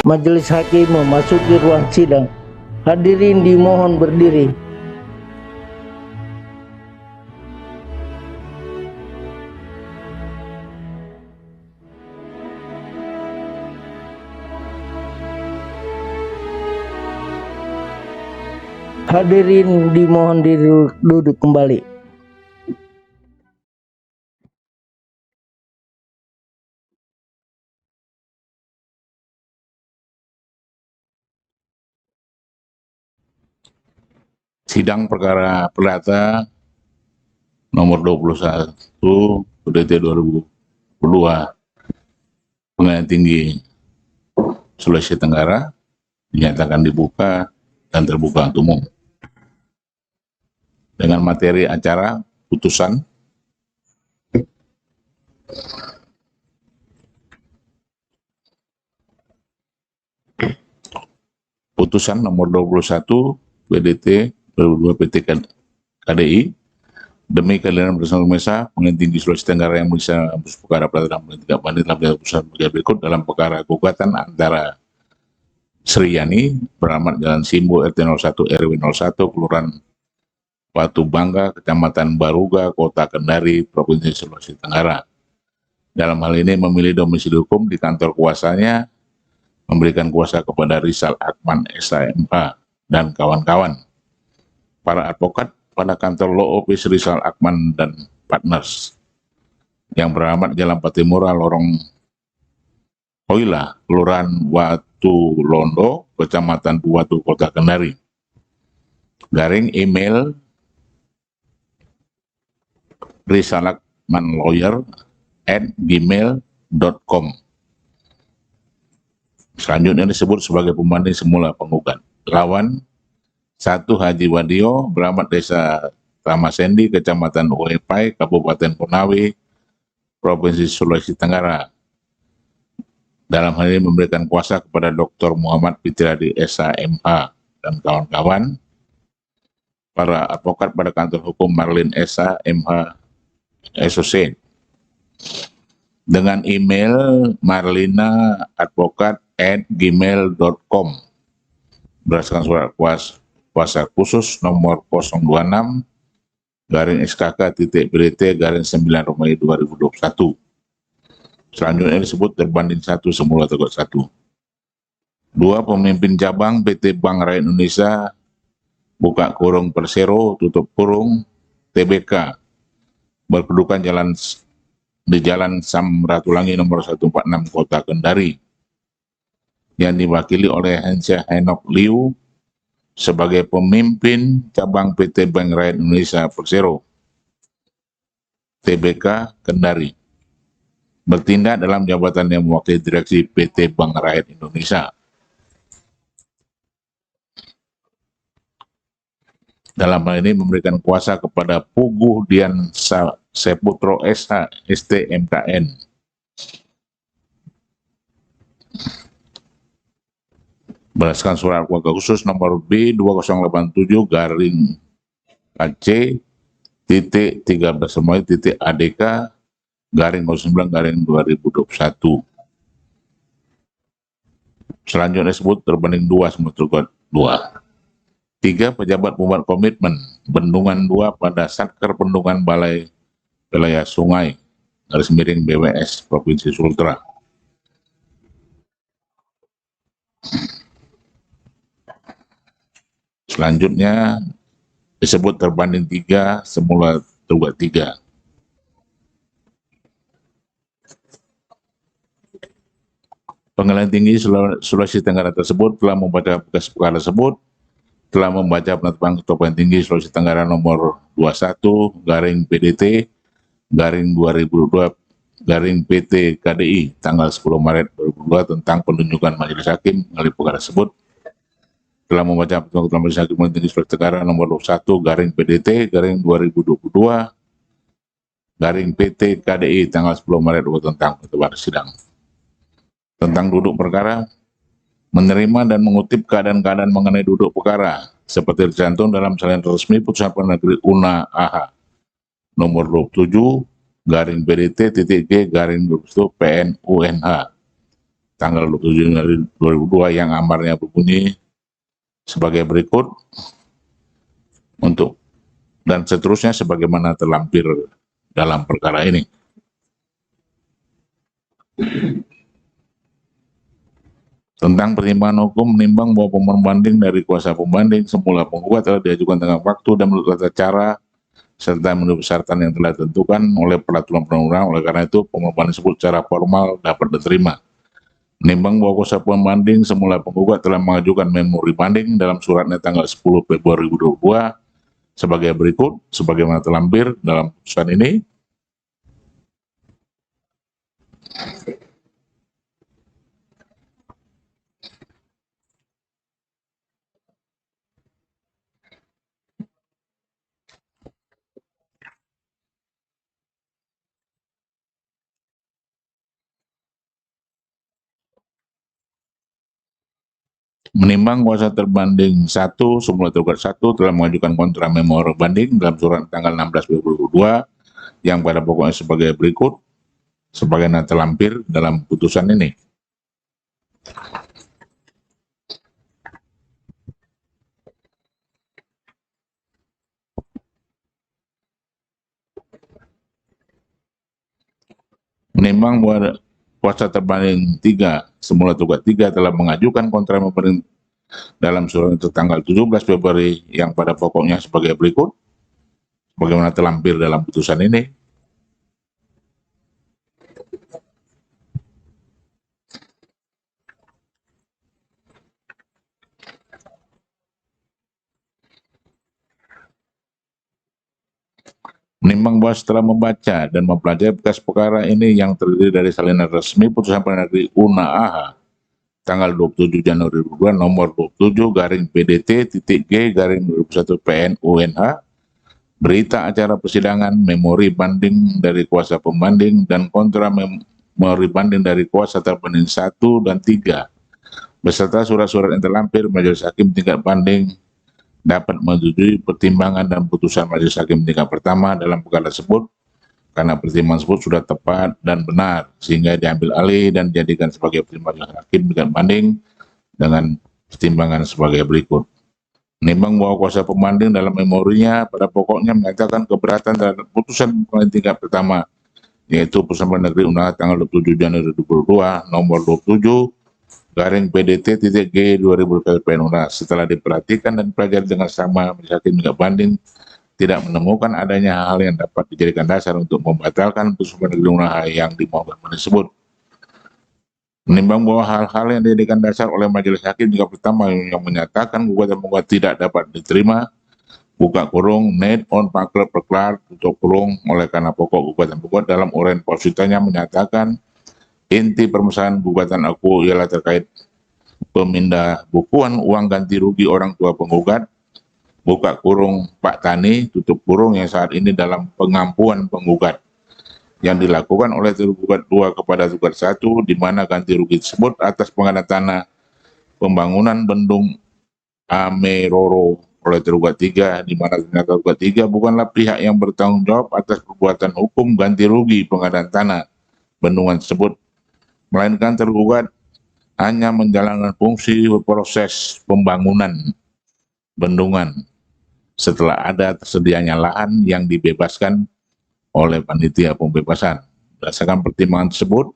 Majelis hakim memasuki ruang sidang. Hadirin dimohon berdiri. Hadirin dimohon duduk kembali. Sidang perkara perdata nomor 21 UDT 2022 Pengadilan Tinggi Sulawesi Tenggara dinyatakan dibuka dan terbuka untuk umum. Dengan materi acara putusan nomor 21 BDT 2002 PT KDI demi keadilan bersama Mesa Pengadilan Tinggi Sulawesi Tenggara yang bisa perkara perdata dan tidak banding dalam putusan berikut dalam perkara gugatan antara Sri Yani beralamat Jalan Simbo RT 01 RW 01 Kelurahan Batu Bangga Kecamatan Baruga Kota Kendari Provinsi Sulawesi Tenggara. Dalam hal ini memilih domisili hukum di kantor kuasanya, memberikan kuasa kepada Rizal Akman SHMH dan kawan-kawan. Para advokat pada kantor Law Office Rizal Akman dan Partners yang beralamat Jalan Patimura Lorong Oila, Kelurahan Watu Londo, Kecamatan Watu, Kota Kendari. Garing email risalakmanlawyer@gmail.com. Selanjutnya disebut sebagai pembanding semula penggugat. Lawan 1 Haji Wadio, beralamat Desa Ramasendi, Kecamatan Uepai, Kabupaten Konawe, Provinsi Sulawesi Tenggara. Dalam hal ini memberikan kuasa kepada Dr. Muhammad Fitriadi SHMH dan kawan-kawan. Para advokat pada kantor hukum Marlin SHMH Associate. Dengan email marlina@gmail.com berdasarkan surat kuasa khusus nomor 026-SKK.BDT-9 Romawi 2021. Selanjutnya disebut terbanding 1 semula tergugat 1. 2. Pemimpin cabang PT Bank Rakyat Indonesia buka kurung Persero tutup kurung TBK berkedudukan di Jalan Samratulangi nomor 146 Kota Kendari yang diwakili oleh Hensya Henok Liu sebagai pemimpin cabang PT Bank Rakyat Indonesia Persero TBK Kendari, bertindak dalam jabatan yang mewakili direksi PT Bank Rakyat Indonesia. Dalam hal ini memberikan kuasa kepada Puguh Dian Seputro SH STMKN berdasarkan surat kuasa khusus nomor B2013-AC-13-ADK-09-2021. Selanjutnya disebut terbanding 2 semua tergugat 2. 3. Pejabat pembuat komitmen Bendungan 2 pada Satker Bendungan Balai Wilayah Sungai _BWS Provinsi Sultra. Selanjutnya disebut terbanding 3 semula tergugat 3. Pengadilan Tinggi Sulawesi Tenggara tersebut telah membaca berkas perkara tersebut, telah membaca penetapan Ketua Pengadilan Tinggi Sulawesi Tenggara nomor 21/2002/PT KDI tanggal 10 Maret 2002 tentang penunjukan majelis hakim melalui perkara tersebut, telah membaca Ketua Majelis Hakim Pengadilan Tinggi Sulawesi Tenggara nomor 21/PDT/2022/PT KDI tanggal 10 Maret 2002 tentang penetapan sidang. Tentang duduk perkara, menerima dan mengutip keadaan-keadaan mengenai duduk perkara seperti tercantum dalam salinan resmi Putusan Pengadilan Negeri UNA AH nomor 27/PDT.G/PNUNH tanggal 27 Januari 2002 yang amarnya berbunyi sebagai berikut untuk dan seterusnya sebagaimana terlampir dalam perkara ini. Tentang pertimbangan hukum menimbang bahwa pemohon banding dari kuasa pembanding semula penggugat telah diajukan tengah waktu dan menurut tata cara serta menurut persyaratan yang telah ditentukan oleh peraturan perundang-undangan. Oleh karena itu pemohon banding tersebut secara formal dapat diterima. Menimbang bahwa kuasa pembanding semula penggugat telah mengajukan memori banding dalam suratnya tanggal 10 Februari 2022 sebagai berikut sebagaimana terlampir dalam putusan ini. Menimbang kuasa terbanding 1 semula tergugat 1 telah mengajukan kontra memori banding dalam surat tanggal 16 Februari 2022 yang pada pokoknya sebagai berikut sebagaimana terlampir dalam putusan ini. Menimbang bahwa kuasa terbanding 3 semula tergugat 3 telah mengajukan kontra memori dalam surat tanggal 17 Februari yang pada pokoknya sebagai berikut bagaimana terlampir dalam putusan ini. Menimbang bahwa setelah membaca dan mempelajari berkas perkara ini yang terdiri dari salinan resmi putusan Pengadilan Negeri Unaaha tanggal 27 Januari 2022 nomor 27 garing PDT titik G garing 2021 PNUNH, berita acara persidangan, memori banding dari kuasa pembanding dan kontra memori banding dari kuasa terbanding 1 dan 3 beserta surat-surat yang terlampir majelis hakim tingkat banding dapat menyetujui pertimbangan dan putusan majelis hakim tingkat pertama dalam perkara tersebut karena pertimbangan tersebut sudah tepat dan benar sehingga diambil alih dan dijadikan sebagai pertimbangan hakim tingkat banding dengan pertimbangan sebagai berikut. Menimbang bahwa kuasa pembanding dalam memorinya pada pokoknya menyatakan keberatan terhadap putusan pengadilan tingkat pertama yaitu putusan Pengadilan Negeri Unaaha tanggal 27 Januari 2022 nomor 27 garing PDT titik G 2000 PNUNA setelah diperhatikan dan pelajari dengan sama majelis hakim tingkat banding tidak menemukan adanya hal yang dapat dijadikan dasar untuk membatalkan putusan Pengadilan Negeri Unaaha yang dimohonkan tersebut. Menimbang bahwa hal-hal yang dijadikan dasar oleh majelis hakim tingkat pertama yang menyatakan gugatan penggugat tidak dapat diterima buka kurung need on pakler perklar tutup kurung oleh karena pokok gugatan penggugat dalam uraian positanya menyatakan inti permasalahan gugatan aku ialah terkait pemindah bukuan uang ganti rugi orang tua penggugat, buka kurung Pak Tani, tutup kurung yang saat ini dalam pengampuan penggugat yang dilakukan oleh tergugat 2 kepada tergugat 1 di mana ganti rugi tersebut atas pengadaan tanah pembangunan bendung Ameroro oleh tergugat 3 di mana ternyata tergugat 3 bukanlah pihak yang bertanggung jawab atas perbuatan hukum ganti rugi pengadaan tanah bendungan tersebut, melainkan tergugat hanya menjalankan fungsi proses pembangunan bendungan setelah ada tersedianya lahan yang dibebaskan oleh panitia pembebasan. Berdasarkan pertimbangan tersebut,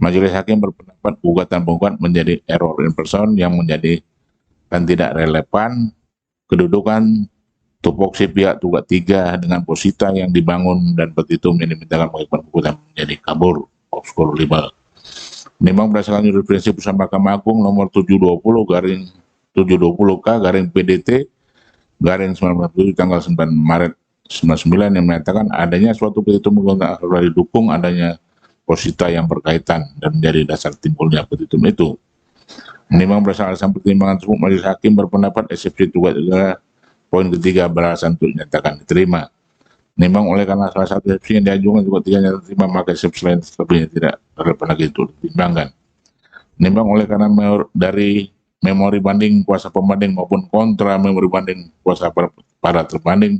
majelis hakim berpendapat gugatan penggugat menjadi error in person yang menjadi dan tidak relevan kedudukan tupoksi pihak tergugat 3 dengan posita yang dibangun dan petitum yang dimintakan mengakibatkan gugatan menjadi kabur obscur libel. Menimbang berdasarkan jurisprudensi putusan Mahkamah Agung nomor 720 garing 720K garing PDT garing 97 tanggal 9 Maret 99 yang menyatakan adanya suatu petitum gugatan telah didukung adanya posita yang berkaitan dan menjadi dasar timbulnya petitum itu. Menimbang berdasarkan alasan pertimbangan tersebut, majelis hakim berpendapat eksepsi tergugat poin ketiga beralasan untuk dinyatakan diterima. Menimbang oleh karena salah satu eksepsi yang diajukan juga tidak diterima, maka eksepsi lain selebihnya tidak relevan lagi untuk ditimbangkan. Menimbang oleh karena dari memori banding kuasa pembanding maupun kontra memori banding kuasa para terbanding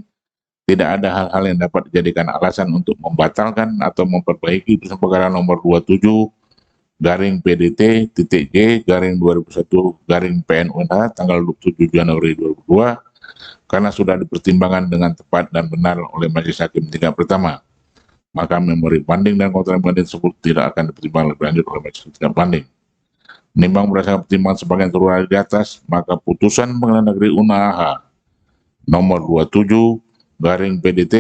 tidak ada hal-hal yang dapat dijadikan alasan untuk membatalkan atau memperbaiki putusan perkara nomor 27 garing PDT titik G garing 2001 garing PNUNH tanggal 27 Januari 2002 karena sudah dipertimbangkan dengan tepat dan benar oleh Majelis Hakim tingkat pertama, maka memori banding dan kontra banding tersebut tidak akan dipertimbangkan lebih lanjut oleh Majelis Hakim tingkat banding. Menimbang berdasarkan pertimbangan sebagian turun di atas, maka putusan Pengadilan Negeri Unaha nomor 27 garing PDT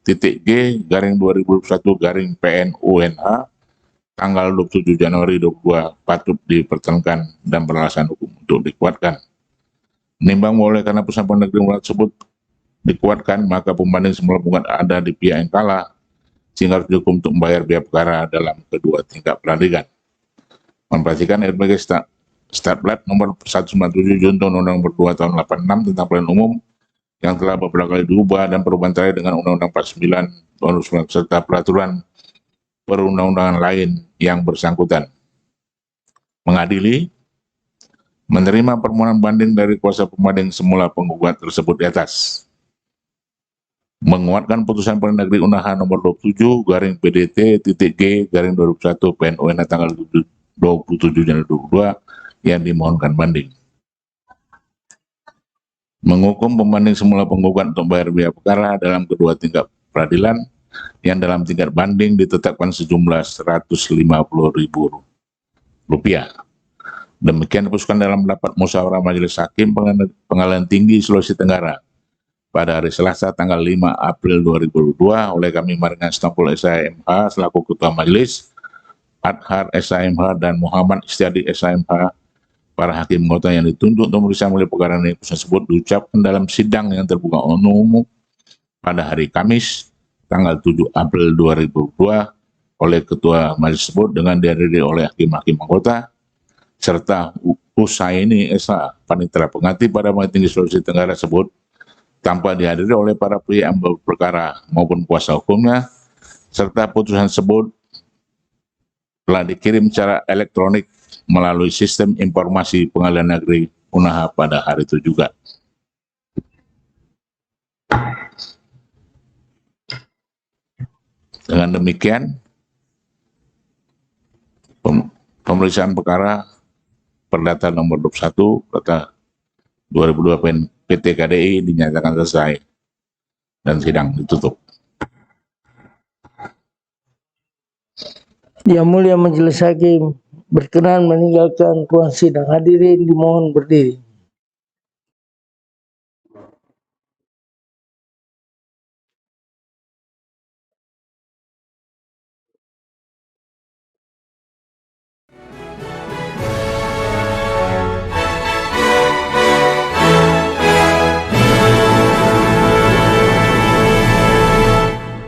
titik G garing 2021 garing PNUNH tanggal 27 Januari 2022 patut dipertahankan dan beralasan hukum untuk dikuatkan. Menimbang oleh karena putusan Pengadilan Negeri tersebut dikuatkan, maka pembanding semula bukan ada di pihak yang kalah, sehingga harus dihukum untuk membayar biaya perkara dalam kedua tingkat peradilan. Memperhatikan RPG Statplat nomor 197 Junto Undang-Undang Nomor 2 Tahun 86 tentang pelayanan umum yang telah beberapa kali diubah dan perubahan terakhir dengan Undang-Undang 49 Tahun 2009 serta peraturan perundang-undangan lain yang bersangkutan. Mengadili, menerima permohonan banding dari kuasa pembanding semula penggugat tersebut di atas. Menguatkan putusan Pengadilan Negeri Unaha nomor 27 garing PDT titik G garing 2001 PNUNH tanggal 27 Januari 2022 yang dimohonkan banding. Menghukum pembanding semula penggugat untuk bayar biaya perkara dalam kedua tingkat peradilan yang dalam tingkat banding ditetapkan sejumlah Rp150.000. Demikian diputuskan dalam rapat musyawarah Majelis Hakim Pengadilan Tinggi Sulawesi Tenggara pada hari Selasa tanggal 5 April 2022 oleh kami Maringan Stampul SIMH selaku Ketua Majelis, Adhar SIMH dan Muhammad Istiadi SIMH, para hakim anggota yang ditunjuk untuk memeriksa mulia perkara ini tersebut diucapkan dalam sidang yang terbuka umum pada hari Kamis tanggal 7 April 2022 oleh Ketua Majelis tersebut dengan dihadiri oleh hakim-hakim anggota serta Husaini Esa, Panitera Pengganti pada Pengadilan Tinggi Sulawesi Tenggara tersebut tanpa dihadiri oleh para pihak yang berperkara maupun kuasa hukumnya, serta putusan tersebut telah dikirim secara elektronik melalui sistem informasi Pengadilan Negeri Unaha pada hari itu juga. Dengan demikian, pemeriksaan perkara perdata nomor 21 data 2002 PT KDI dinyatakan selesai dan sidang ditutup. Yang Mulia Majelis Hakim berkenan meninggalkan ruang sidang. Hadirin dimohon berdiri.